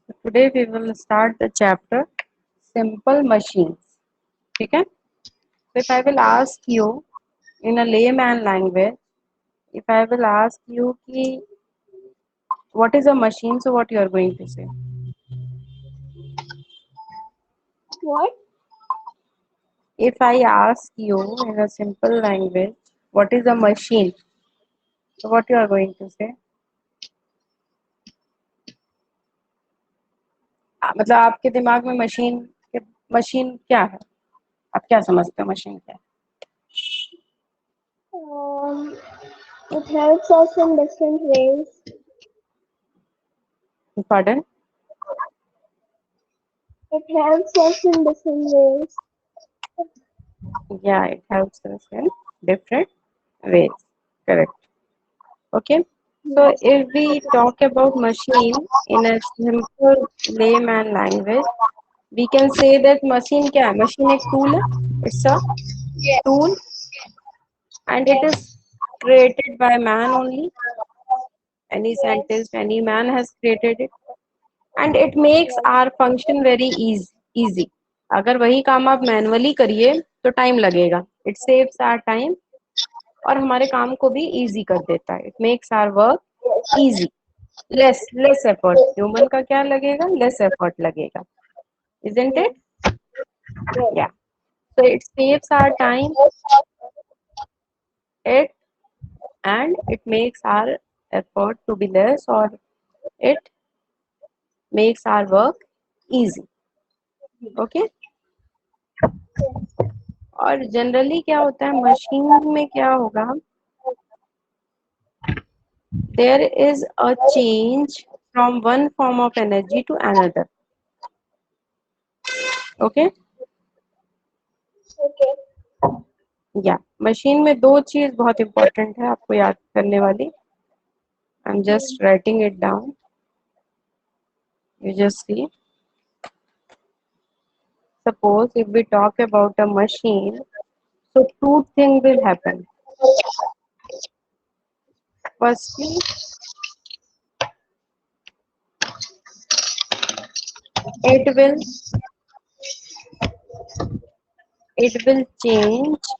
Today we will start the chapter Simple Machines. ठीक है? So if I will ask you in a layman language, if I will ask you कि what is a machine, so what you are going to say? What? If I ask you in a simple language, what is a machine, so what you are going to say? मतलब आपके दिमाग में machine क्या है? आप क्या समझते हो मशीन क्या है? It helps us in different ways. Pardon? It helps us in different ways. Yeah, it helps us in different ways. Correct. Okay. So Yes. if we talk about machine in a simple layman language, we can say that machine क्या है? Machine एक tool है. It's a Yes. tool and it is created by man only. Any Yes. scientist, any man has created it, and it makes Yes. our function very easy. अगर वही काम आप manually करिए तो टाइम लगेगा. It saves our time और हमारे काम को भी इजी कर देता है. It makes our work easy. Less effort. Human का क्या लगेगा? लेस एफर्ट लगेगा. Isn't it? Yes. Yeah. So it saves our time, it and it makes our effort to be less, or it makes our work easy. Okay. और generally क्या होता है machine में, क्या होगा? There is a change from one form of energy to another. Okay. Okay. या machine में दो चीज बहुत इंपॉर्टेंट है आपको याद करने वाली. I am just writing it down. You just see. Suppose if we talk about a machine, so two things will happen. Firstly, it will change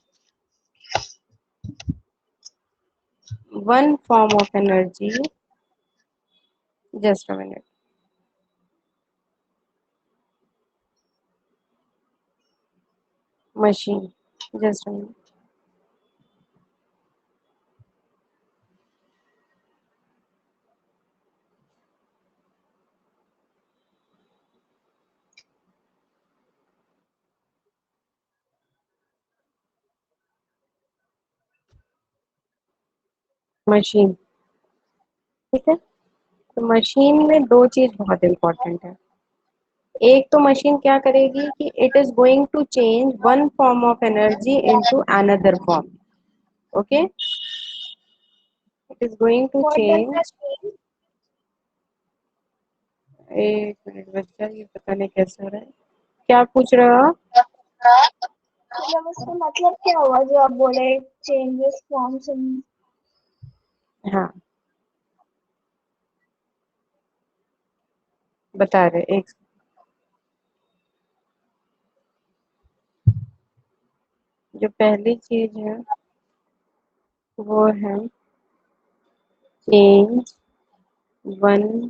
one form of energy. Just a minute. Machine. Just a minute. Machine. ठीक है. तो machine में दो चीज बहुत important है. एक तो मशीन क्या करेगी कि it is going to change one form of energy into another form. Okay. It is going to What does change. that mean? एक मिनट बच्चा, ये पता नहीं कैसे हो रहा है. क्या पूछ रहे हो आप? मतलब उसका मतलब क्या हुआ जो आप बोले changes forms in? हाँ, बता रहे. एक जो पहली चीज है वो है change one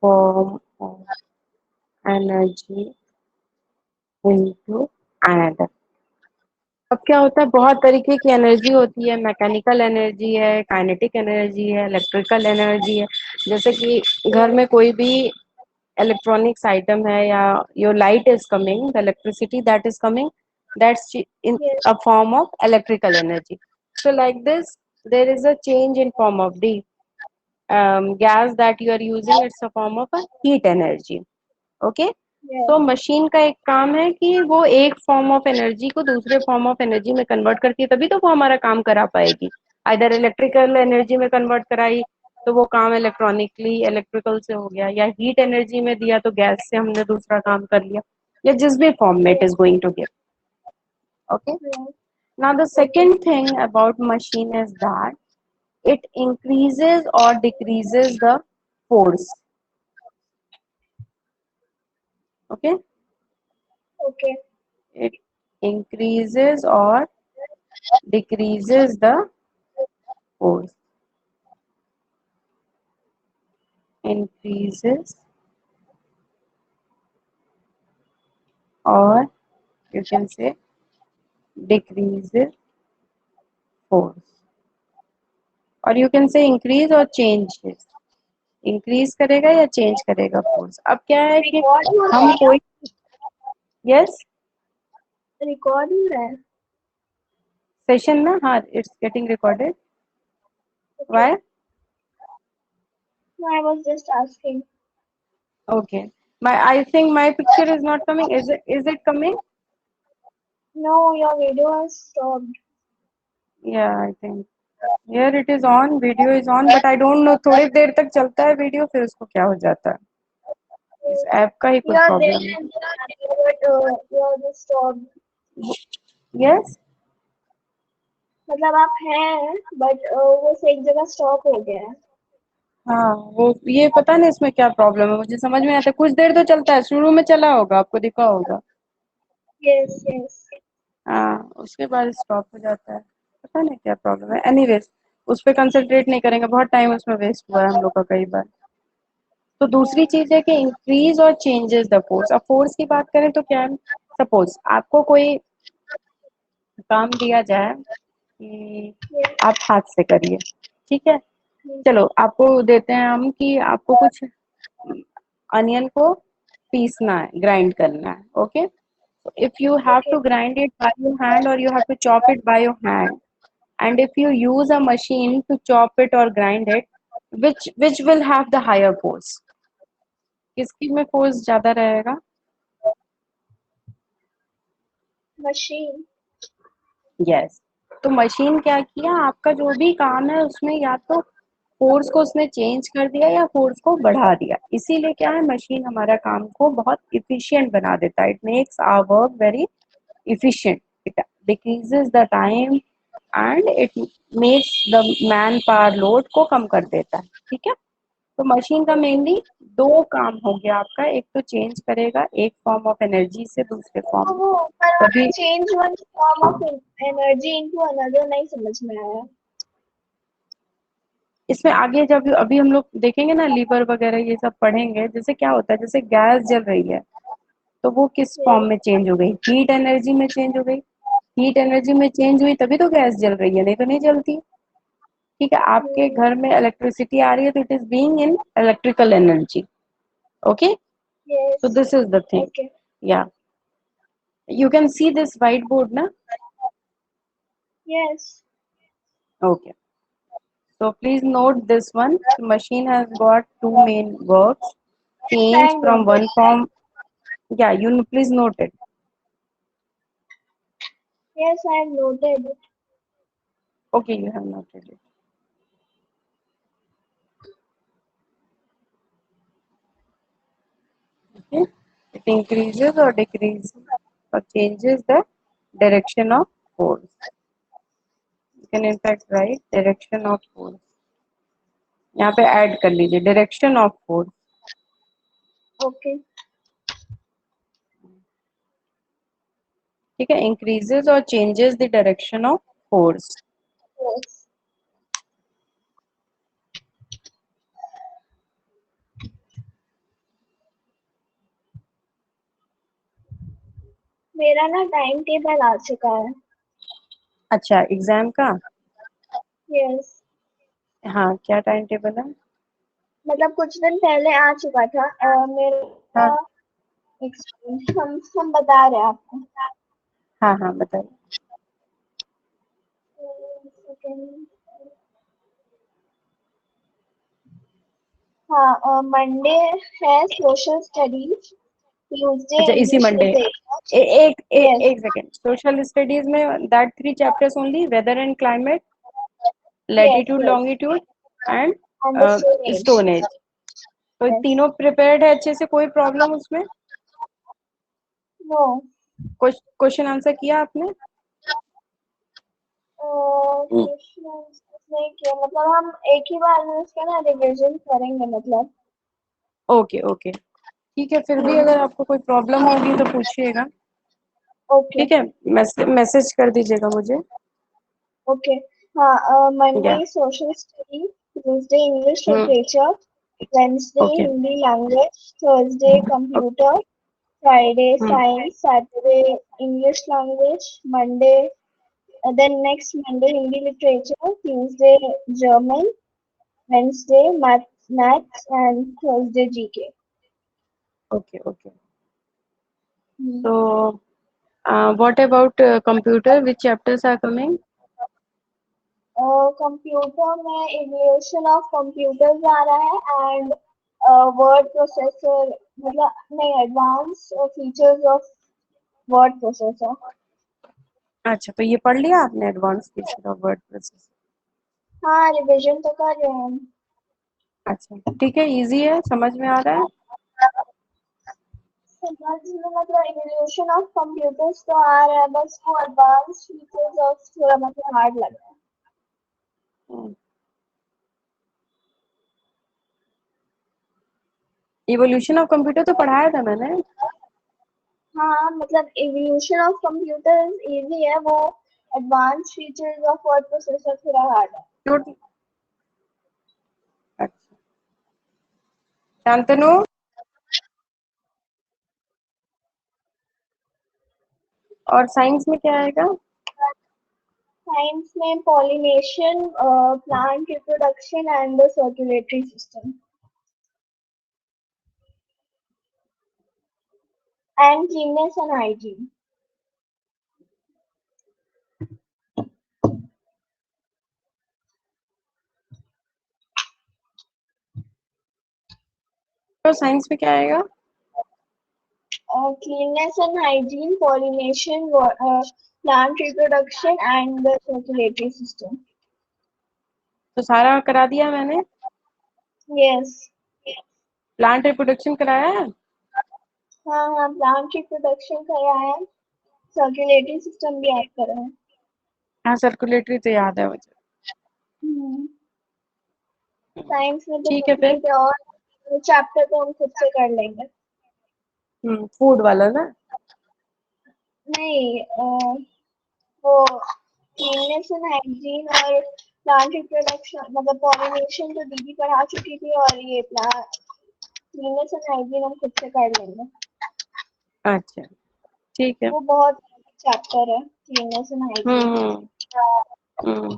form of energy into another. अब क्या होता है, बहुत तरीके की एनर्जी होती है. मैकेनिकल एनर्जी है, काइनेटिक एनर्जी है, इलेक्ट्रिकल एनर्जी है. जैसे कि घर में कोई भी इलेक्ट्रॉनिक्स आइटम है या your light is coming, the electricity that is coming, that's in Yes. a form of electrical energy. So like this, there is a change in form of the gas that you are using. It's a form of a heat energy. Okay. Yes. तो machine का एक काम है कि वो एक form of energy को दूसरे फॉर्म ऑफ एनर्जी में कन्वर्ट करती है, तभी तो वो हमारा काम करा पाएगी. आइदर इलेक्ट्रिकल एनर्जी में कन्वर्ट कराई तो वो काम इलेक्ट्रिकल से हो गया, या हीट एनर्जी में दिया तो गैस से हमने दूसरा काम कर लिया, या जिस भी फॉर्म में it is going to give. Okay. Yes. Now the second thing about machine is that it increases or decreases the force. Okay, Okay. it increases or decreases the force. Increases or you can say decreases force, और you can say increase or changes. Increase करेगा या change करेगा force. अब क्या है कि record हो रहा हम है. कोई. यस, रिकॉर्ड हो रहा है. सेशन ना. हाँ, it's getting recorded. Okay. Why? No, I was just asking. Okay, my I think my picture is not coming. Is it coming? No, your video has stopped. Yeah, I think here it is on, video is on, but I don't know थोड़ी देर तक चलता है video, फिर उसको क्या हो जाता है. इस ऐप का ही You कुछ are there प्रॉब्लम है. and but you are just stopped. Yes, मतलब आप हैं बट वो एक जगह स्टॉप हो गया है. हाँ, वो ये पता नहीं इसमें क्या प्रॉब्लम है, मुझे समझ में नहीं आता. कुछ देर तो चलता है, शुरू में चला होगा, आपको दिखा होगा. Yes yes. हाँ, उसके बाद स्टॉप हो जाता है. पता नहीं क्या प्रॉब्लम है. एनीवेज, उस पर कंसंट्रेट नहीं करेंगे, बहुत टाइम उसमें वेस्ट हुआ है हम लोग का कई बार. तो दूसरी चीज है कि इंक्रीज और चेंजेस द फोर्स. अब फोर्स की बात करें तो क्या है, सपोज आपको कोई काम दिया जाए कि आप हाथ से करिए, ठीक है. चलो आपको देते हैं हम कि आपको कुछ अनियन को पीसना है, ग्राइंड करना है. Okay, if you have Okay. to grind it by your hand or you have to chop it by your hand, and if you use a machine to chop it or grind it, which will have the higher force? किसकी में force ज्यादा रहेगा? Machine. Yes. तो machine क्या किया, आपका जो भी काम है उसमें या तो फोर्स को उसने चेंज कर दिया या फोर्स को बढ़ा दिया. इसीलिए क्या है, मशीन हमारा काम को बहुत इफिशिएंट बना देता है. It makes our work very efficient. It decreases the time and it makes the manpower load को कम कर देता है. ठीक है, तो मशीन का मेनली दो काम हो गया आपका. एक तो चेंज करेगा एक फॉर्म ऑफ एनर्जी से दूसरे फॉर्म तो में. वो पर तभी change one form of energy into another नहीं समझ में आया. इसमें आगे जब अभी हम लोग देखेंगे ना, लीवर वगैरह ये सब पढ़ेंगे, जैसे क्या होता है, जैसे गैस जल रही है तो वो किस फॉर्म में चेंज हो गई, हीट एनर्जी में चेंज हो गई. हीट एनर्जी में चेंज हुई तभी तो गैस जल रही है, नहीं तो नहीं जलती. ठीक है, आपके घर में इलेक्ट्रिसिटी आ रही है तो it is being in electrical energy. Okay, so yes. This is the thing. Okay. Yeah you can see this white board ना. Yes. Okay, so please note this one. Machine has got two main works: change I from noted. one form. Yeah, you please note it. Yes I noted. Okay, you have noted it. Okay, it increases or decreases or changes the direction of force. You can in fact write direction of force. यहाँ पे add कर लीजिए direction of force. Okay. ठीक है, increases और changes the direction of force. Yes. मेरा ना time table आ चुका है. अच्छा, एग्जाम का. यस. हाँ, क्या टाइम टेबल है? मतलब कुछ दिन पहले आ चुका था. मेरा हाँ हम बता रहे हैं आपको. हाँ हाँ, बताइए. सेकंड. हाँ, मंडे है सोशल स्टडीज. ट्यूसडे अच्छा, इसी इंग्लिश मंडे. लिटरेचर. यस. एक सेकेंड. सोशल स्टडीज में that three chapters only, weather and climate, yes latitude yes. Longitude and and the stone age. Stone age. तो यस. तीनों prepared है अच्छे से, कोई प्रॉब्लम उसमें? नो. क्वेश्चन आंसर किया आपने? क्वेश्चन नहीं किया. मतलब हम एक ही बार में उसका ना रिवीजन करेंगे मतलब. Okay okay. ठीक है, फिर भी अगर आपको कोई प्रॉब्लम होगी तो पूछिएगा। ओके ठीक है, मैसेज कर दीजिएगा मुझे। ओके। हाँ, मंडे या social study, Tuesday English hmm. Literature, Wednesday okay. Hindi language, Thursday computer, Friday hmm. Science, Saturday English language, Monday then next Monday Hindi literature, Tuesday German, Wednesday maths and Thursday GK. Okay okay. So what about computer, which chapters are coming? Computer में aviation of computers आ रहा है and word processor, मतलब नहीं, advance features of word processor. अच्छा, तो ये पढ़ लिया आपने, advance feature of word process? हाँ, रिविजन तो कर रहे हैं हम। अच्छा ठीक है, इजी है, समझ में आ रहा है। समझ में मतलब एविएशन ऑफ कंप्यूटर्स तो आ रहा है, बस वो एडवांस फीचर्स ऑफ थोड़ा मतलब हार्ड लग रहा है। इवोल्यूशन ऑफ कंप्यूटर तो पढ़ाया था मैंने। हाँ, मतलब एवोल्यूशन ऑफ कंप्यूटर इजी है, वो advance features of word processor थोड़ा हार्ड है। नोट। अच्छा। शांतनु। और साइंस में क्या आएगा? साइंस में pollination, plant reproduction and the circulatory system and cleanness and hygiene. तो साइंस में क्या आएगा? Cleanness and hygiene, pollination, plant reproduction and the circulatory system. तो सारा करा दिया मैंने। यस। प्लांट रिप्रोडक्शन कराया है। हाँ हाँ, प्लांट रिप्रोडक्शन करा है, सर्कुलेटरी सिस्टम भी ऐड करा है। हाँ, सर्कुलेटरी तो याद है मुझे। हम्म। साइंस में तो ठीक है फिर। कंप्लीट है, और चैप्टर तो हम खुद से कर लेंगे। फूड वाला ना? नहीं, वो क्लीननेस एंड हाइजीन और प्लांट रिप्रोडक्शन, मतलब पॉलिनेशन तो दीदी पढ़ा चुकी थी, और ये प्लांट क्लीननेस एंड हाइजीन हम खुद से कर लेंगे। अच्छा ठीक है। वो बहुत चैप्टर है क्लीननेस एंड हाइजीन। हम्म। हम्म।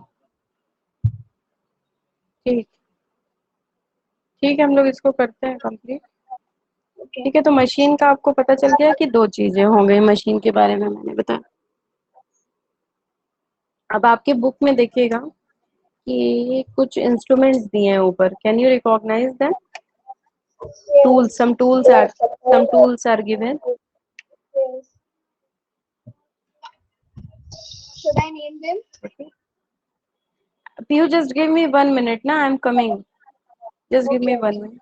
ठीक। ठीक है, हम लोग इसको करते हैं कंप्लीट। ओके। ठीक है, तो मशीन का आपको पता चल गया कि दो चीजें हो गई मशीन के बारे में मैंने बताया। अब आपके बुक में देखिएगा कि कुछ इंस्ट्रूमेंट्स दिए हैं ऊपर, can you recognise them? Yes Tools, some tools are given. Yes. Should I name them? Okay. You just give me 1 minute, na? I'm coming. Just give okay me one okay. minute.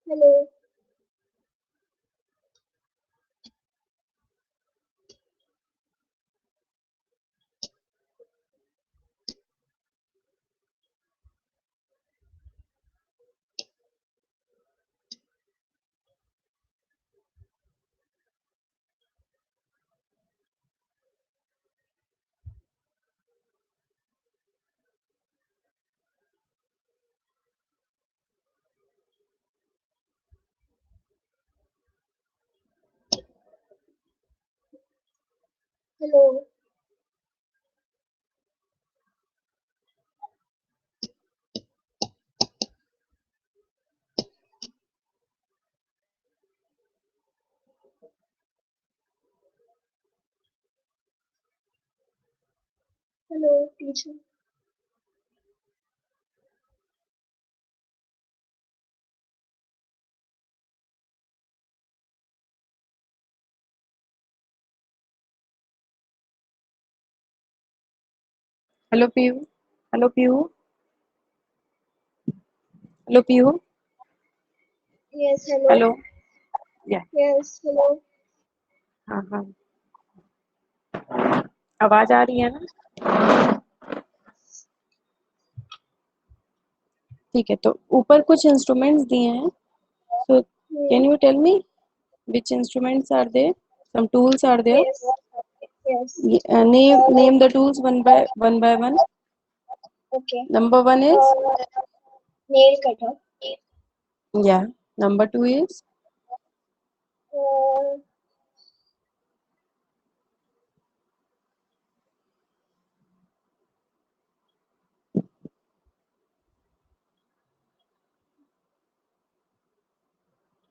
Hello. Hello. Hello teacher. Hello Piu. Hello Piu. Hello Piu. Yes hello. Hello. Yeah. Yes hello. हाँ हाँ। आवाज आ रही है ना? ठीक है, तो ऊपर कुछ इंस्ट्रूमेंट्स दिए हैं, so can you tell me which instruments are there? Some tools are there. Yes yes. Name the tools one by one. Okay. Number one is, nail cutter. yeah. Number two is,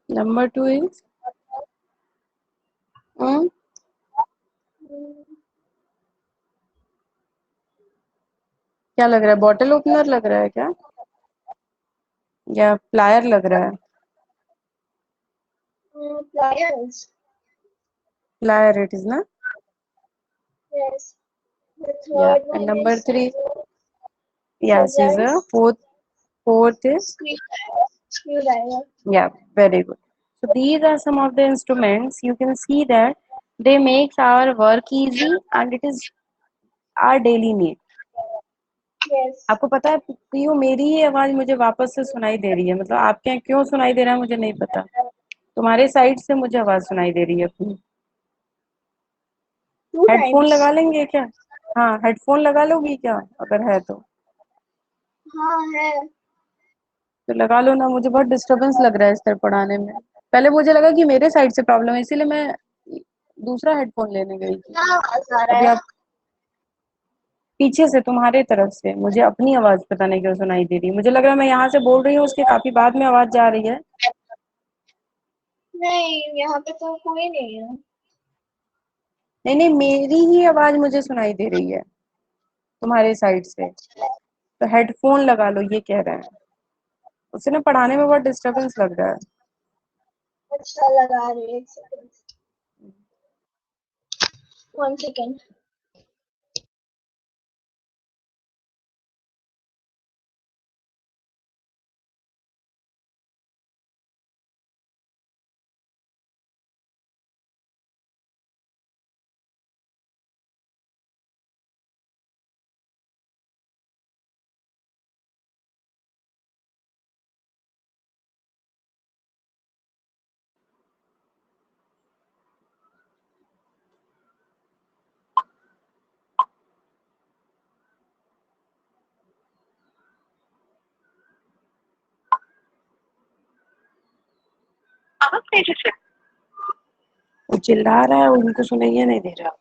number two is, hmm, क्या लग रहा है? Bottle opener लग रहा है क्या, या plier लग रहा है? pliers। Plier it is ना? Yes. The Yeah. third And one number is three, yeah, scissor. scissors. Fourth is, Screwdriver. yeah, very good. So these are some of the instruments. You can see that they make our work easy and it is our daily need. Yes. आपको पता है प्रियो, मेरी ही आवाज मुझे वापस से सुनाई दे रही है, मतलब आपके यहाँ क्यों सुनाई दे रहा है मुझे नहीं पता। तुम्हारे साइड से मुझे आवाज सुनाई दे रही है अपनी। Two headphone times. लगा लेंगे क्या? हाँ, हेडफोन लगा लोगी क्या, अगर है तो? हाँ है। तो लगा लो ना, मुझे बहुत डिस्टरबेंस लग रहा है इस तरह पढ़ाने में। पहले मुझे लगा कि मेरे साइड से प्रॉब्लम है, इसीलिए मैं दूसरा हेडफोन लेने गई थी। क्या आवाज आ रहा अभी है? आप पीछे से, तुम्हारे तरफ से मुझे अपनी आवाज पता नहीं क्यों सुनाई दे रही है। मुझे लग रहा है मैं यहाँ से बोल रही हूँ, उसके काफी बाद में आवाज जा रही है। नहीं यहाँ पे तो कोई नहीं है। नहीं नहीं, मेरी ही आवाज मुझे सुनाई दे रही है तुम्हारे साइड से। तो हेडफोन लगा लो, ये कह रहे हैं। उससे ना पढ़ाने में बहुत डिस्टरबेंस लग रहा है। अच्छा लगा रही है, एक सेकंड। 1 सेकंड। वो चिल्ला रहा है, उनको सुनाइए नहीं दे रहा।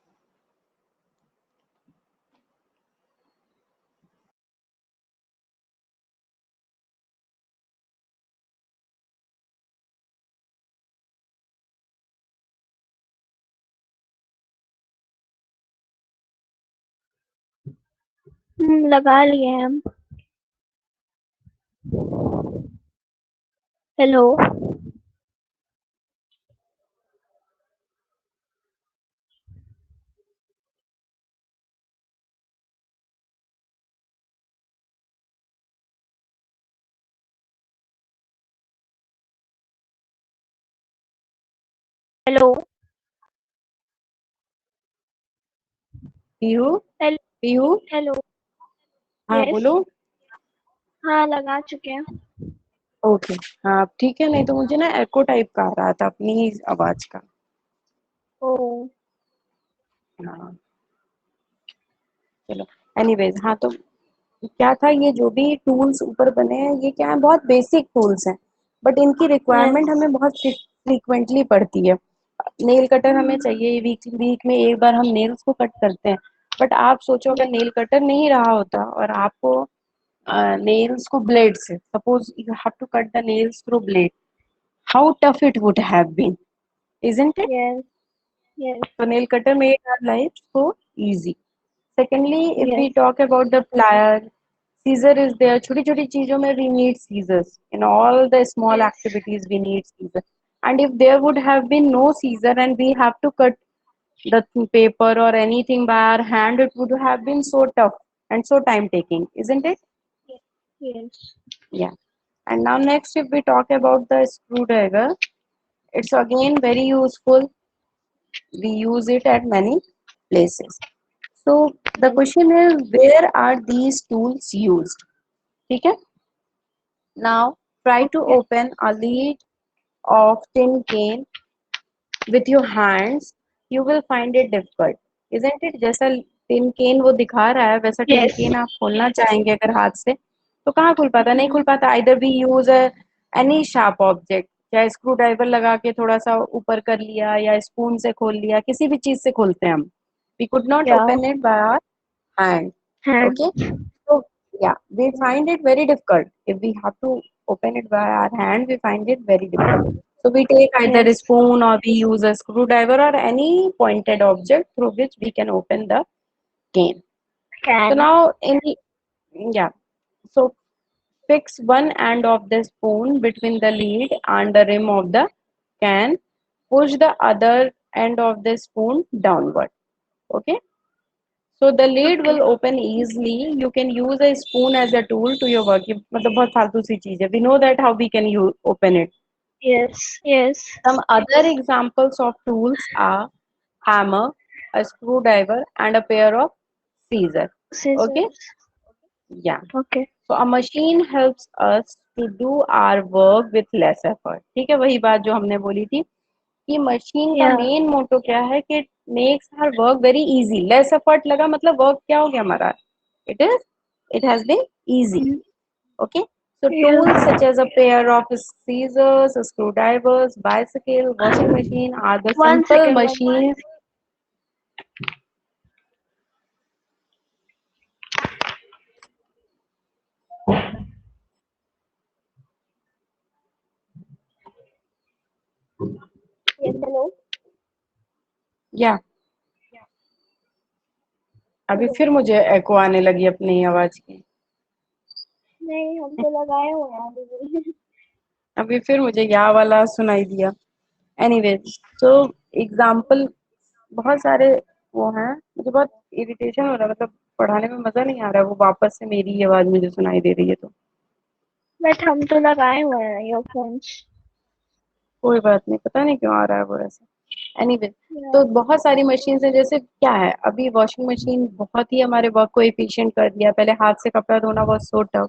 लगा लिए हम। Hello. Hello. Pihu, hello. Pihu, hello. हाँ यस। बोलो। हाँ, लगा चुके हैं। ओके, हाँ अब ठीक है, नहीं तो मुझे ना एको टाइप का आ रहा था अपनी ही आवाज का। ओ। हाँ चलो, एनीवेज, हाँ तो क्या था, ये जो भी टूल्स ऊपर बने हैं ये क्या है, बहुत बेसिक टूल्स हैं, बट इनकी रिक्वायरमेंट यस। हमें बहुत फ्रीक्वेंटली पड़ती है। नेल कटर हमें चाहिए, वीक में एक बार हम नेल्स को कट करते हैं। बट आप सोचो अगर नेल कटर नहीं रहा होता और आपको नेल्स को ब्लेड से, suppose you have to cut the nails through blade, how tough it would have been, isn't it? Yes. Yes. So nail cutter made our life so easy. Secondly, if we yes. talk about the plier, scissor is there. छोटी छोटी चीजों में we need scissors. In all the small yes. activities we need scissors. And if there would have been no scissor and we have to cut the paper or anything by our hand, it would have been so tough and so time taking, isn't it? Yes. Yeah. And now next, if we talk about the screwdriver, it's again very useful. We use it at many places. So the question is, where are these tools used? ठीक है? Now try to okay. open a lid of tin can with your hands. You will find it difficult, isn't it? जैसा tin can वो दिखा रहा है वैसा tin yes. can आप खोलना चाहेंगे अगर हाथ से तो कहाँ खुल पाता, नहीं खुल पाता। Either we use any sharp object, चाहे स्क्रू ड्राइवर लगा के थोड़ा सा ऊपर कर लिया या स्पून से खोल लिया, किसी भी चीज से खोलते हैं हम। We could not या open it by our hand. Hand. Okay, so yeah, we find it very difficult. If we have to open it by our hand, we find it very difficult. So we take either a yes. spoon or we use a screwdriver or any pointed object through which we can open the cane. So can. now yeah, so fix one end of the spoon between the lid and the rim of the can. Push the other end of the spoon downward. Okay. So the lid okay. will open easily. You can use a spoon as a tool to your work. ये मतलब बहुत फालतू सी चीज है. We know that how we can open it. Yes. Yes. Some other examples of tools are hammer, a screwdriver, and a pair of scissors. Okay, scissors. yeah. Okay. So a machine helps us to do our work with less effort. ठीक है, वही बात जो हमने बोली थी कि machine का या मेन मोटो क्या है कि it makes her work very easy, less effort लगा मतलब वर्क क्या हो गया हमारा, it is it has been easy. Okay, so या tools such as a pair of scissors, screwdrivers, bicycle, washing machine are the one simple second one machines. Yes. Hello. या अभी hello. फिर मुझे एको आने लगी अपनी आवाज की. नहीं, हम तो लगाए हुए हैं अभी भी। अभी फिर मुझे या वाला सुनाई दिया. एनीवेज, तो एग्जाम्पल बहुत सारे वो हैं. मुझे बहुत इरिटेशन हो रहा है, मतलब पढ़ाने में मजा नहीं आ रहा है, वो वापस से मेरी आवाज मुझे सुनाई दे रही है तो बट हम तो लगाए हुए हैं ईयरफोन्स। कोई बात नहीं, पता नहीं क्यों आ रहा है वो ऐसा. एनीवे, या तो बहुत सारी मशीन है, जैसे क्या है, अभी वॉशिंग मशीन बहुत ही हमारे वर्क को एफिशिएंट कर दिया. पहले हाथ से कपड़ा धोना वाज सो टफ,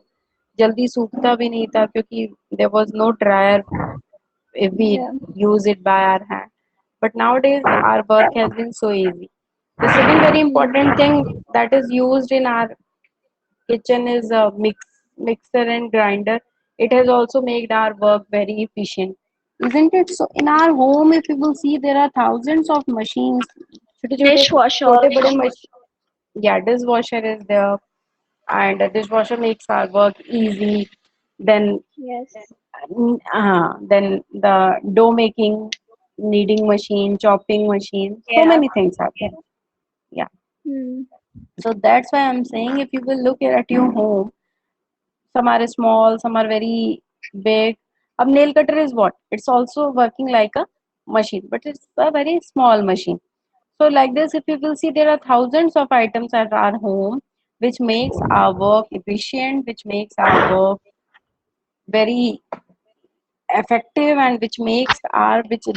जल्दी सूखता भी नहीं था क्योंकि there was no dryer if we या use it by our hand. But nowadays our work has been so easy. The second very important thing that is used in our kitchen is a mixer and grinder. It has also made our work very efficient, isn't it? So in our home, if you will see, there are thousands of machines. छोटे छोटे dish washer छोटे बड़े also. machine. Yeah, dishwasher is there, and a dishwasher makes our work easy. Then yes. then the dough making, kneading machine, chopping machine, so या many things are there. Yeah. Hmm. So that's why I'm saying if you will look at your home, some are small, some are very big. A nail cutter is what? It's also working like a machine, but it's a very small machine. So like this, if you will see, there are thousands of items at our home, which makes our work efficient, which makes our work very effective, and which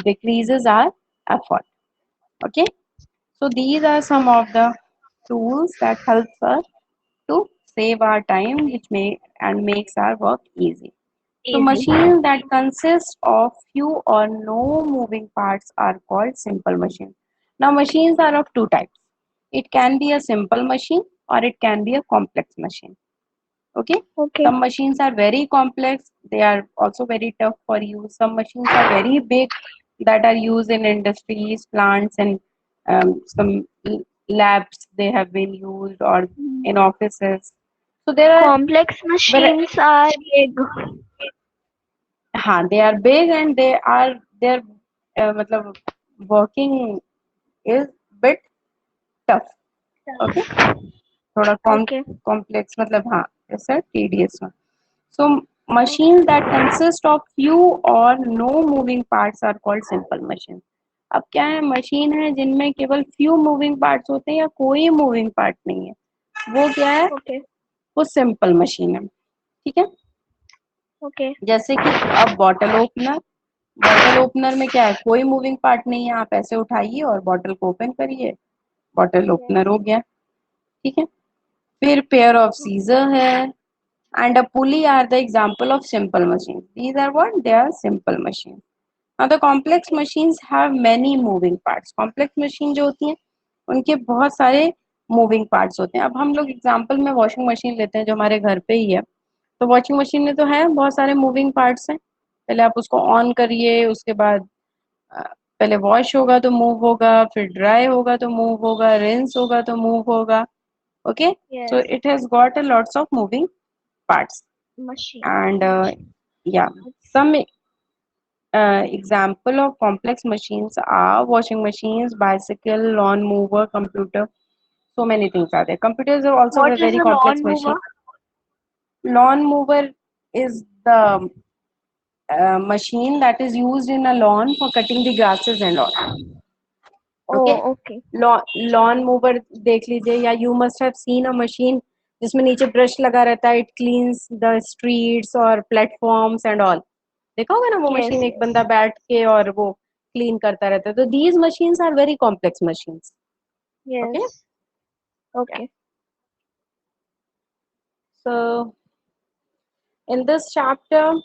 decreases our effort. Okay, so these are some of the tools that helps us to save our time, which makes our work easy. So Easy. machines that consist of few or no moving parts are called simple machines. Now machines are of two types. It can be a simple machine or it can be a complex machine. Okay. Okay. Some machines are very complex. They are also very tough for use. Some machines are very big that are used in industries, plants, and some labs. They have been used or in offices. So there are Complex where machines are big. हाँ they are big and their मतलब working is bit tough. Okay. थोड़ा Okay. complex मतलब हाँ ऐसा tedious one. So machines that consist of few or no moving parts are called simple machines. अब क्या है machine है जिनमें केवल few moving parts होते हैं या कोई moving part नहीं है, वो क्या है, Okay. वो सिंपल मशीन है. ठीक है. Okay. जैसे कि अब बॉटल ओपनर में क्या है, कोई मूविंग पार्ट नहीं है, आप ऐसे उठाइए और बॉटल को ओपन करिए, बॉटल Yes. ओपनर हो गया. ठीक है. फिर पेयर ऑफ सीजर है and a pulley are the example of simple machines. These are what? They are simple machines. Now the complex machines have many moving parts. Complex machine जो होती हैं उनके बहुत सारे moving parts होते हैं. अब हम लोग एग्जांपल में वॉशिंग मशीन लेते हैं जो हमारे घर पे ही है. तो वॉशिंग मशीन में तो है बहुत सारे मूविंग पार्ट्स हैं. पहले आप उसको ऑन करिए, उसके बाद पहले वॉश होगा तो मूव होगा, फिर ड्राई होगा तो मूव होगा, रिंस होगा तो मूव होगा. Okay. So Yes. It has got a lots of moving parts. Machine. And yeah, some example of complex machines are washing machines, bicycle, lawn mower, computer. So many things are there. Computers are also What a is very a complex lawn machine. mower? Lawn mower is the machine that is used in a lawn for cutting the grasses and all. Okay. Oh, okay. Lawn mower देख लीजिए, या you must have seen a machine जिसमें नीचे brush लगा रहता है, it cleans the streets और platforms and all. देखा होगा ना वो Yes. मशीन, एक Yes. बंदा बैठ के और वो क्लीन करता रहता है. तो these machines are very complex machines. Okay. Yes. Okay. So in this chapter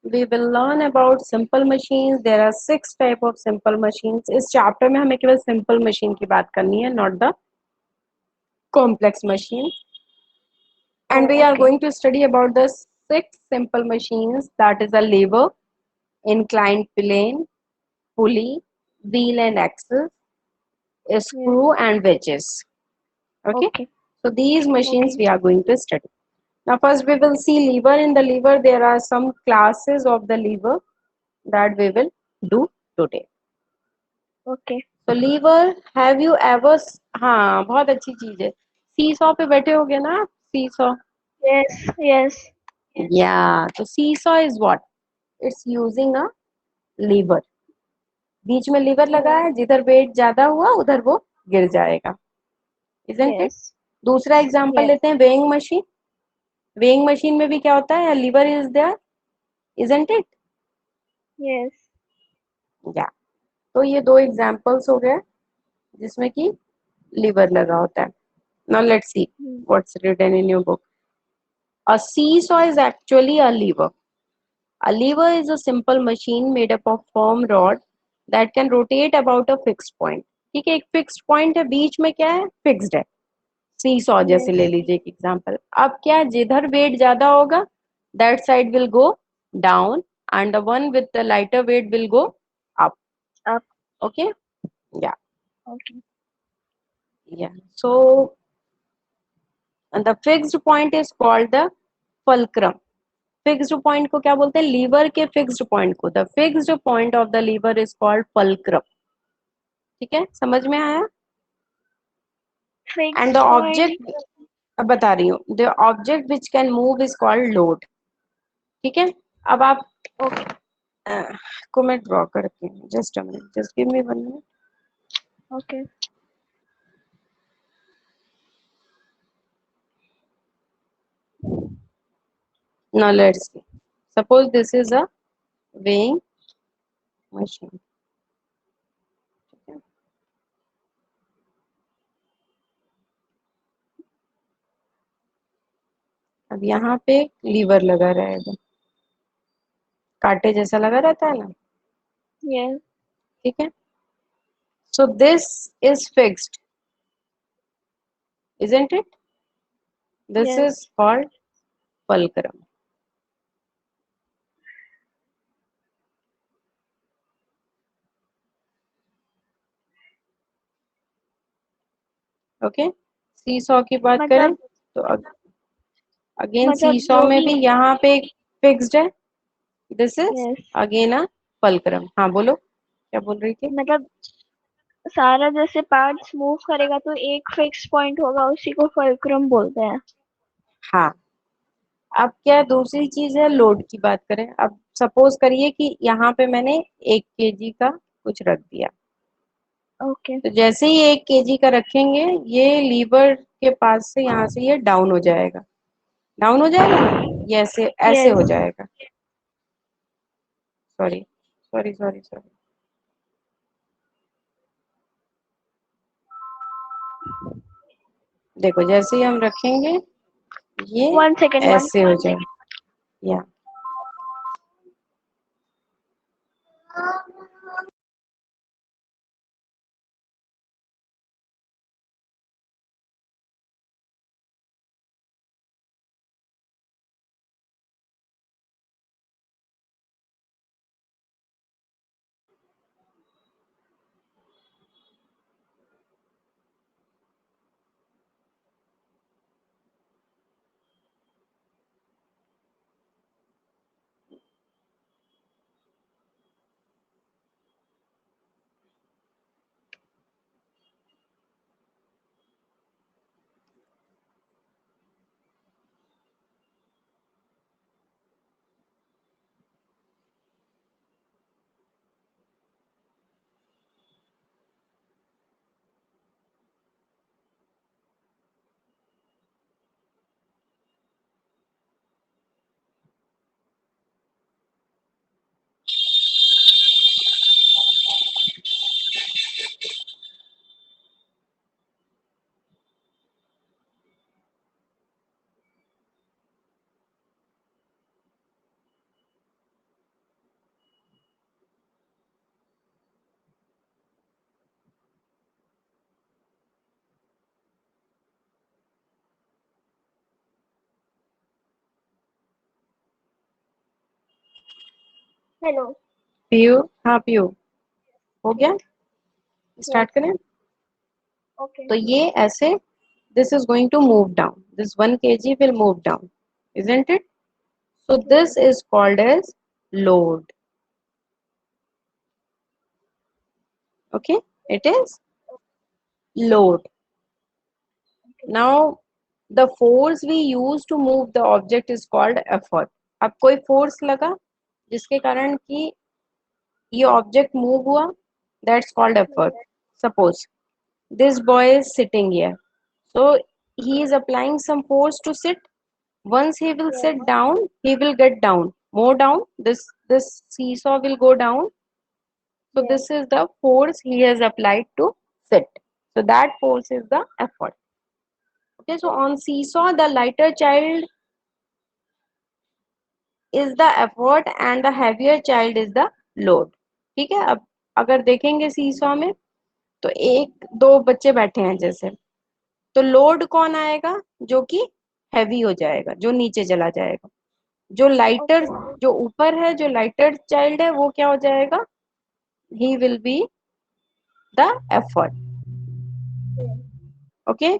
we will learn about simple machines. There are 6 type of simple machines. इस चैप्टर में हमें केवल सिंपल मशीन की बात करनी है, not the complex machine. And we Oh, are okay. going to study about the 6 simple machines, that is a lever, inclined plane, pulley, wheel and axle, a Yes. screw and wedges. Okay. Okay. So these machines Okay. we are going to study. Now first we will see lever. In the lever there are some classes of the lever that we will do today. Okay. So lever, have you ever, हाँ बहुत अच्छी चीज है, seesaw पे बैठे होगे ना आप, seesaw. Yes. Yes. Yeah, so seesaw is what? It's using a lever. बीच में लीवर लगा Oh, है, जिधर वेट ज्यादा हुआ उधर वो गिर जाएगा. Isn't it? yes. दूसरा एग्जांपल Yes. लेते हैं, वेइंग मशीन. वेइंग मशीन में भी क्या होता है, lever is there. Isn't it? Yes. या तो ये दो एग्जांपल्स हो गए जिसमें कि लीवर लगा होता है. Now let's see Hmm. what's written in your book. A seesaw is actually a lever. A lever is a simple machine made up of firm rod that can rotate about a fixed point. ठीक है, एक fixed point है, बीच में क्या है, fixed है. सी saw जैसे ले Yes. लीजिए एक एग्जांपल. अब क्या, जिधर वेट ज्यादा होगा that side will go down and the one with the lighter weight will go up. Up. Okay. या Okay. या so the fixed point is called the fulcrum. Fixed point को क्या बोलते हैं, लीवर के फिक्स्ड पॉइंट को, the fixed point of the lever is called fulcrum. ठीक है, समझ में आया. And the Fixed point. Object, अब बता रही हूँ, the object which can move is called load. ठीक है. अब आप Okay. को मैं ड्रॉ करती हूँ, just a minute, just give me 1 minute. Okay. Now let's see. Suppose this is a weighing machine. अब यहाँ पे लीवर लगा रहेगा, कांटे जैसा लगा रहता है ना, Yes. ठीक है। So this is fixed, isn't it? This Yes. is called fulcrum. Okay, seesaw की बात करें मतलब तो अगेन मतलब सीसॉ जो में भी भी यहाँ पे फिक्स्ड है, this is yes again a fulcrum. हाँ बोलो, क्या बोल रही थी? मतलब सारा जैसे पार्ट्स मूव करेगा तो एक फिक्स पॉइंट होगा, उसी को फुलक्रम बोलते हैं। हाँ, अब क्या दूसरी चीज है, लोड की बात करें। अब सपोज करिए कि यहाँ पे मैंने 1 kg का कुछ रख दिया, ओके। तो जैसे ही 1 kg का रखेंगे, ये लीवर के पास से यहाँ से ये डाउन हो जाएगा, डाउन हो जाएगा ना, ये ऐसे ऐसे हो यस। जाएगा। सॉरी सॉरी सॉरी सॉरी, देखो जैसे ही हम रखेंगे ये 1 सेकेंड, वन। ऐसे हो जाएगा, या हेलो। पीयू, हाँ पीयू, हो गया, यस। स्टार्ट करें। ओके। तो ये ऐसे, this is going to move down, this 1 kg will move down, isn't it? So this is called as load. Okay, it is load. Now the force we use to move the object is called effort. अब कोई force लगा जिसके कारण कि ये object move हुआ, that's called effort. Suppose this boy is sitting here, so he is applying some force to sit. Once he will sit down, he will get down, more down, this seesaw will go down. So this is the force he has applied to sit. So that force is the effort. Okay, so on seesaw, the lighter child is the effort and the heavier child is the load. ठीक है, अब अगर देखेंगे seesaw में, तो एक दो बच्चे बैठे हैं जैसे, तो लोड कौन आएगा? जो कि हैवी हो जाएगा, जो नीचे चला जाएगा। जो लाइटर, जो ऊपर है, जो लाइटर चाइल्ड है, वो क्या हो जाएगा? He will be the effort. Okay,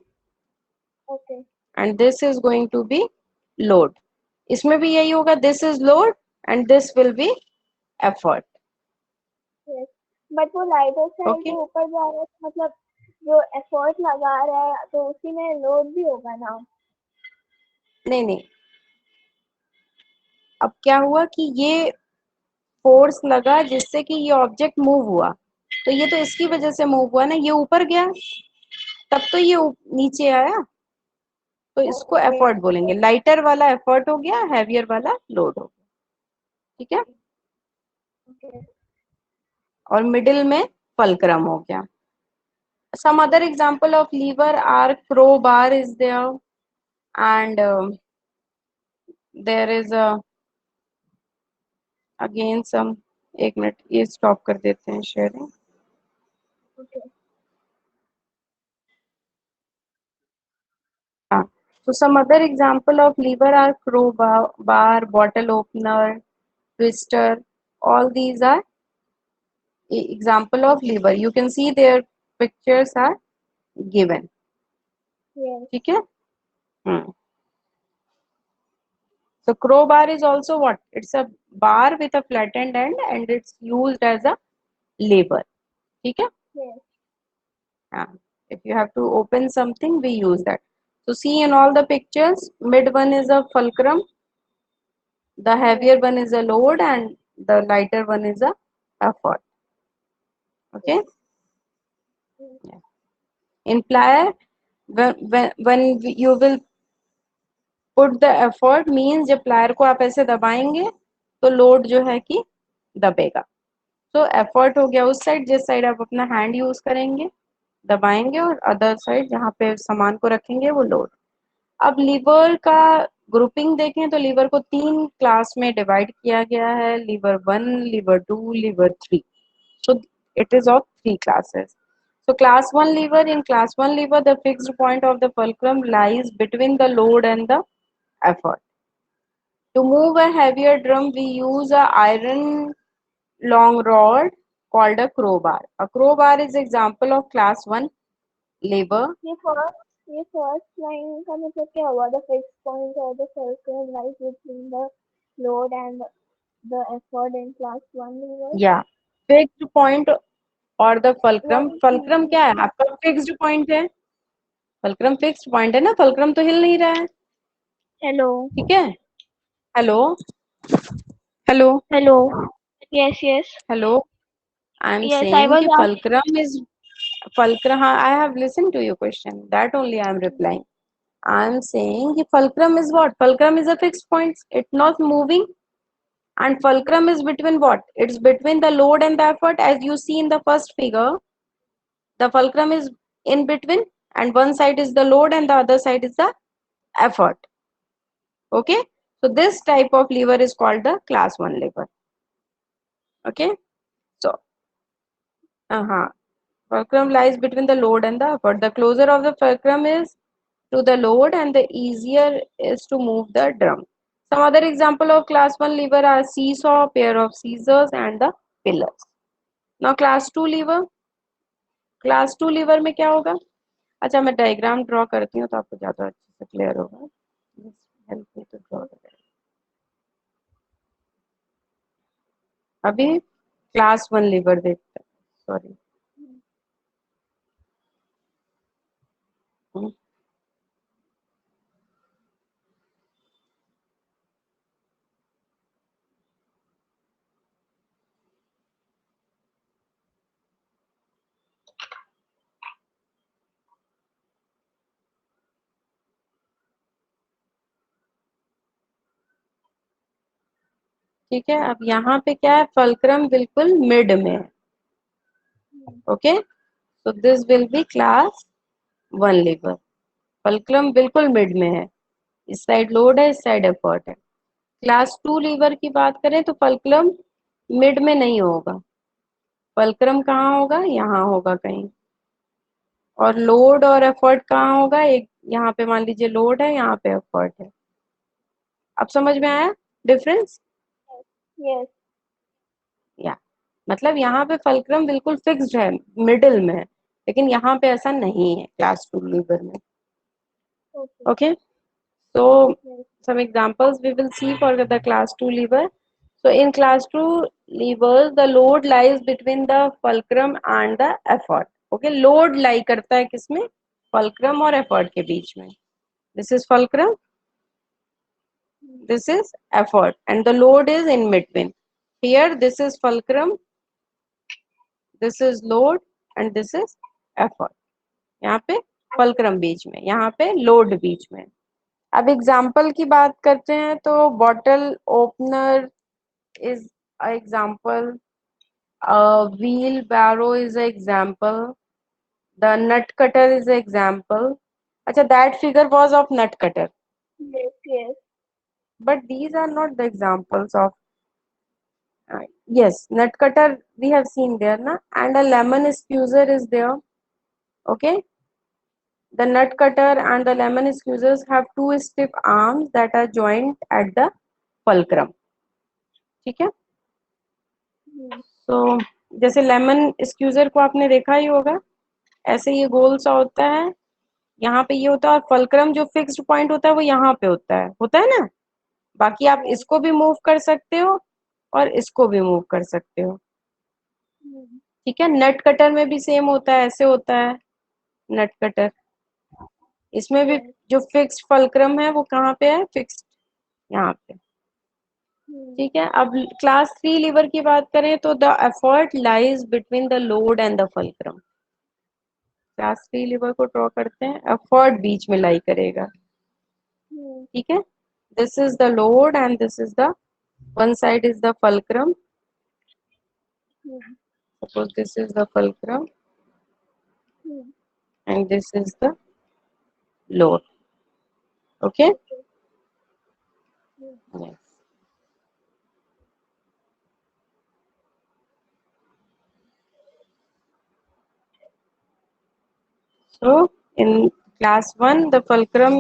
okay. and this is going to be load. इसमें भी यही होगा, this is load and this will be effort. Yes. But वो लाइटर साइड Okay, जो ऊपर जा रहा है, मतलब जो एफर्ट लगा रहा है तो उसी में लोड भी होगा ना। नहीं नहीं, अब क्या हुआ कि ये फोर्स लगा जिससे कि ये ऑब्जेक्ट मूव हुआ, तो ये तो इसकी वजह से मूव हुआ ना, ये ऊपर गया तब तो ये नीचे आया, तो इसको ओके। एफर्ट बोलेंगे। लाइटर वाला एफर्ट हो गया, हैवियर वाला लोड हो गया, ठीक है। ओके। और मिडिल में फलक्रम हो गया। some other example of lever are crowbar is there, and there is a again some, एक मिनट ये स्टॉप कर देते हैं शेयरिंग. Okay. हाँ, so some other example of lever are crowbar, bar, bottle opener, twister. All these are example of lever. You can see their pictures are given. Yes. ठीक है. So crowbar is also what? It's a bar with a flattened end and it's used as a lever. ठीक है. Yes. हाँ. If you have to open something, we use that. So see in all the pictures, mid one is a fulcrum, the heavier one is a load, and the lighter one is a effort. Okay. Yes. Yeah. In plier, when you will put the effort means जब plier को आप ऐसे दबाएंगे तो load जो है कि दबेगा. तो एफर्ट हो गया उस साइड जिस साइड आप अपना हैंड यूज करेंगे दबाएंगे, और अदर साइड जहाँ पे सामान को रखेंगे वो लोड. अब लीवर का ग्रुपिंग देखें तो लीवर को 3 क्लास में डिवाइड किया गया है. Lever 1, lever 2, lever 3. So it is of 3 classes. So class 1 lever, in class 1 lever the fixed point of the fulcrum lies between the load and the effort. To move a heavier drum we use a iron long rod called a crowbar. A crowbar is example of class 1 lever. ये first line का मतलब क्या हुआ? The fix point और the circle lies between the load and the effort in class 1 lever. या fixed point और the fulcrum. What is fulcrum क्या है? आपका फिक्स्ड पॉइंट है. फल्क्रम फिक्स्ड पॉइंट है ना, फल्क्रम तो हिल नहीं रहा है. Hello. ठीक है. Hello. Hello. Hello. Yes, yes. Hello. I am Yes, I saying was कि fulcrum is fulcrum. I have listened to your question. That only I am replying. I am saying कि fulcrum is what? Fulcrum is a fixed point. It's not moving. And fulcrum is between what? It's between the load and the effort. As you see in the first figure, the fulcrum is in between, and one side is the load and the other side is the effort. Okay. So this type of lever is called the class 1 lever. Okay. So, fulcrum lies between the load and the effort. The closer of the fulcrum is to the load and the easier is to move the drum. Some other example of class 1 lever are seesaw, pair of scissors and the pillars. Now class 2 lever. Class 2 lever में क्या होगा? अच्छा मैं diagram draw करती हूँ तो आपको ज्यादा अच्छे से क्लियर होगा. Help me to draw. अभी क्लास 1 लीवर देखते हैं. सॉरी. ठीक है. अब यहाँ पे क्या है? फल्क्रम बिल्कुल मिड में है. Okay. So this will be class 1 lever. Fulcrum बिल्कुल मिड में है. इस साइड लोड है, इस साइड एफर्ट है. क्लास 2 लीवर की बात करें तो फल्क्रम मिड में नहीं होगा. फल्क्रम कहाँ होगा? यहाँ होगा कहीं. और लोड और एफर्ट कहाँ होगा? एक यहाँ पे मान लीजिए लोड है, यहाँ पे एफर्ट है. अब समझ में आया डिफरेंस? yes. या मतलब यहाँ पे फल्क्रम बिल्कुल फिक्स्ड है, मिडिल में है, लेकिन यहाँ पे ऐसा नहीं है क्लास 2 लीवर में. Okay. Okay. So Yes. some examples we will see for the class 2 lever. So in class 2 levers the load lies between the fulcrum and the effort. Okay, load lie करता है किसमें? fulcrum और effort के बीच में. This is fulcrum, this is effort, and the load is in between. Here this is fulcrum, this is load, and this is effort. यहाँ पे fulcrum बीच में, यहाँ पे load बीच में. अब एग्जाम्पल की बात करते हैं तो bottle opener is an example, a wheelbarrow is an example, the nut cutter is an example. अच्छा, that figure was of nut cutter. Yes, yes. but these are not the examples of yes, nut cutter we have seen there na, and a lemon squeezer is there. Okay, the nut cutter and the lemon squeezers have two stiff arms that are joined at the fulcrum. ठीक है, तो जैसे lemon squeezer को आपने देखा ही होगा, ऐसे ये गोल सा होता है, यहाँ पे ये होता है, और फलक्रम जो फिक्स्ड पॉइंट होता है वो यहाँ पे होता है ना। बाकी आप इसको भी मूव कर सकते हो और इसको भी मूव कर सकते हो। ठीक है, नट कटर में भी सेम होता है, ऐसे होता है नट कटर। इसमें भी जो फिक्स्ड फलक्रम है वो कहाँ पे है, फिक्स्ड यहाँ पे। ठीक है, अब क्लास 3 लीवर की बात करें तो the effort lies between the load and the fulcrum. Class 3 lever को ड्रॉ करते हैं, एफर्ट बीच में लाई करेगा। ठीक है, this is the load and this is the one side is the fulcrum. Suppose this is the fulcrum and this is the load. Okay, yes. So in class 1 the fulcrum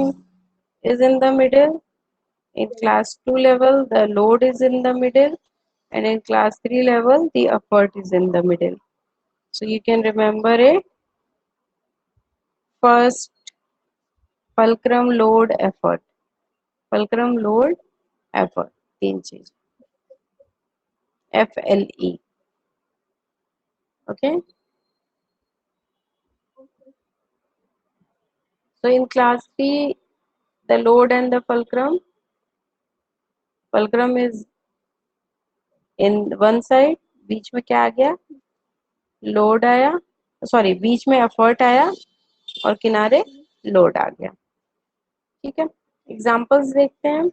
is in the middle, in class 2 level the load is in the middle, and in class 3 level the effort is in the middle. So you can remember it. First, fulcrum, load, effort, fulcrum, load, effort, तीन चीज, FLE. Okay, so in class 3 the load and the fulcrum is in one side, बीच में क्या आ गया, load आया, sorry बीच में effort आया और किनारे लोड आ गया। ठीक है, एग्जांपल्स देखते हैं।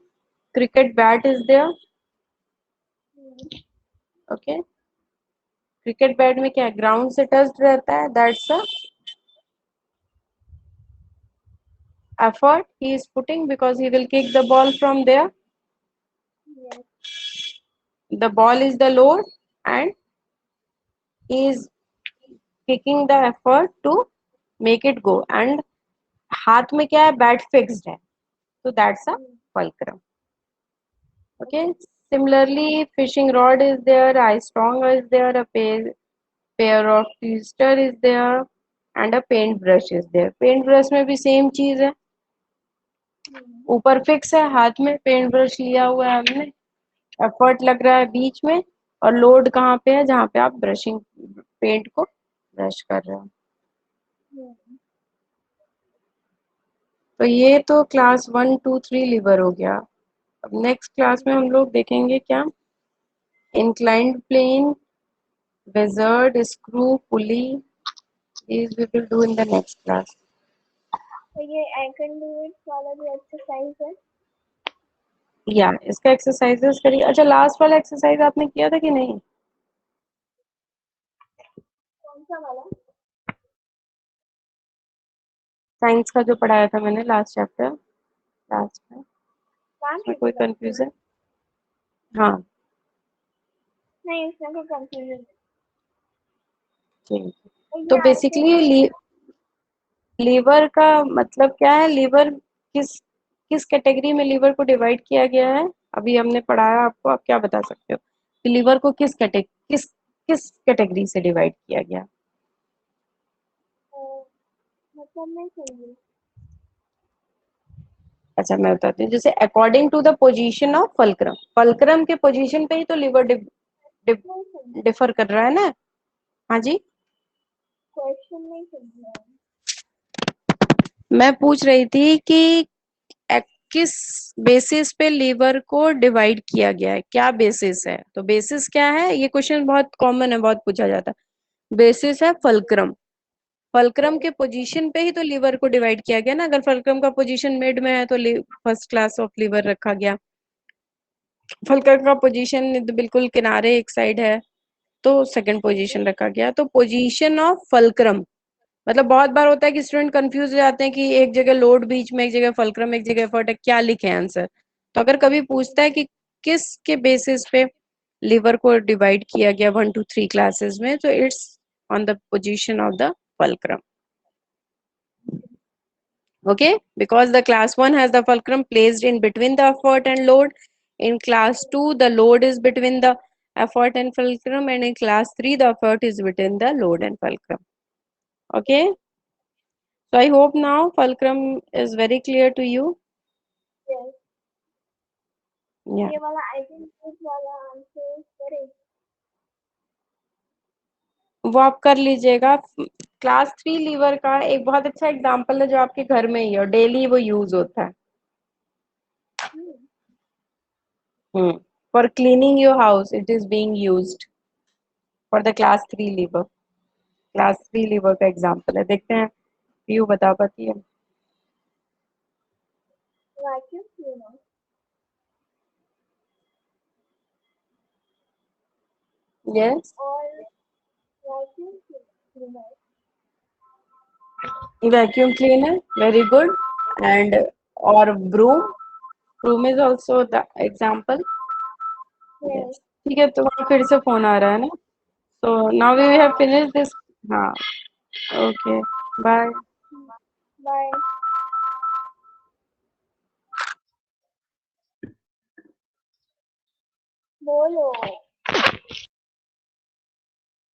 Cricket bat is there. Okay, cricket bat में क्या है, ग्राउंड से टच्ड रहता है, that's a effort he is putting because he will kick the ball from there. The ball is the load and he is kicking the effort to make it go, and हाथ में क्या है, bat fixed है, so that's a fulcrum. Okay, similarly fishing rod is there, ice stronger is there, a pair of twister is there, and a paint brush is there. Paint brush में भी same चीज है, ऊपर fix है, हाथ में paint brush लिया हुआ है हमने, एफर्ट लग रहा है बीच में, और लोड कहाँ पे है, जहाँ पे आप ब्रशिंग पेंट को ब्रश कर रहे हो। तो ये तो क्लास 1 2 3 लीवर हो गया। अब नेक्स्ट क्लास में हम लोग देखेंगे क्या, इंक्लाइंड प्लेन, बेजर्ड, screw, pulley, these we will do in the next class. तो ये आई कैन डू इट वाला जो एक्सरसाइज है, या इसका एक्सरसाइजेस करिए। अच्छा, लास्ट वाला एक्सरसाइज आपने किया था कि नहीं, कौन सा वाला? साइंस का जो पढ़ाया था मैंने लास्ट चैप्टर, लास्ट में, उसमें कोई कंफ्यूजन? हाँ नहीं, इसमें कोई कंफ्यूजन ठीक। नहीं। तो ये बेसिकली लीवर का मतलब क्या है, लीवर किस किस कैटेगरी में लीवर को डिवाइड किया गया है, अभी हमने पढ़ाया आपको, आप क्या बता सकते हो कि लीवर को किस कैटेगरी से डिवाइड किया गया? मतलब नहीं समझी। अच्छा मैं बताती हूँ, जैसे according to the position of fulcrum, fulcrum के पोजीशन पे ही तो लीवर नहीं समझी, डिफर कर रहा है ना। हाँ जी, क्वेश्चन नहीं समझी। मैं पूछ रही थी कि किस बेसिस पे लीवर को डिवाइड किया गया है, क्या बेसिस है, तो बेसिस क्या है, ये क्वेश्चन बहुत कॉमन है, बहुत पूछा जाता है। बेसिस है फलक्रम, फलक्रम के पोजीशन पे ही तो लीवर को डिवाइड किया गया ना, अगर फलक्रम का पोजीशन मिड में है तो फर्स्ट क्लास ऑफ लीवर रखा गया, फलक्रम का पोजीशन बिल्कुल किनारे एक साइड है तो सेकंड पोजीशन रखा गया। तो पोजीशन ऑफ फलक्रम मतलब बहुत बार होता है कि स्टूडेंट कंफ्यूज हो जाते हैं कि एक जगह लोड बीच में, एक जगह फलक्रम, एक जगह एफर्ट है, क्या लिखे आंसर। तो अगर कभी पूछता है कि किस के बेसिस पे लिवर को डिवाइड किया गया 1 to 3 क्लासेस में, तो it's on the position of the fulcrum. Okay, because the class 1 has the fulcrum placed in between the effort and load. In class 2 the load is between the effort and fulcrum, and in class 3 the effort is between the load and fulcrum. Okay, so I hope now fulcrum is very clear to you. Yes. Yeah, ये वाला I think this वाला answer is correct. वो आप कर लीजिएगा. Class 3 lever का एक बहुत अच्छा एग्जांपल है जो आपके घर में ही है और डेली वो यूज होता है. For cleaning your house it is being used for the class 3 lever. Class 3 lever का एग्जांपल है. देखते हैं पीयू बता पाती है. Vacuum cleaner. Yes, और vacuum cleaner. vacuum cleaner, very good. And or broom. Broom is also the example. Yes. Yes, ठीक है. तो फिर से फोन आ रहा है ना. So now we have finished this. हाँ, okay, bye. Bye. बोलो.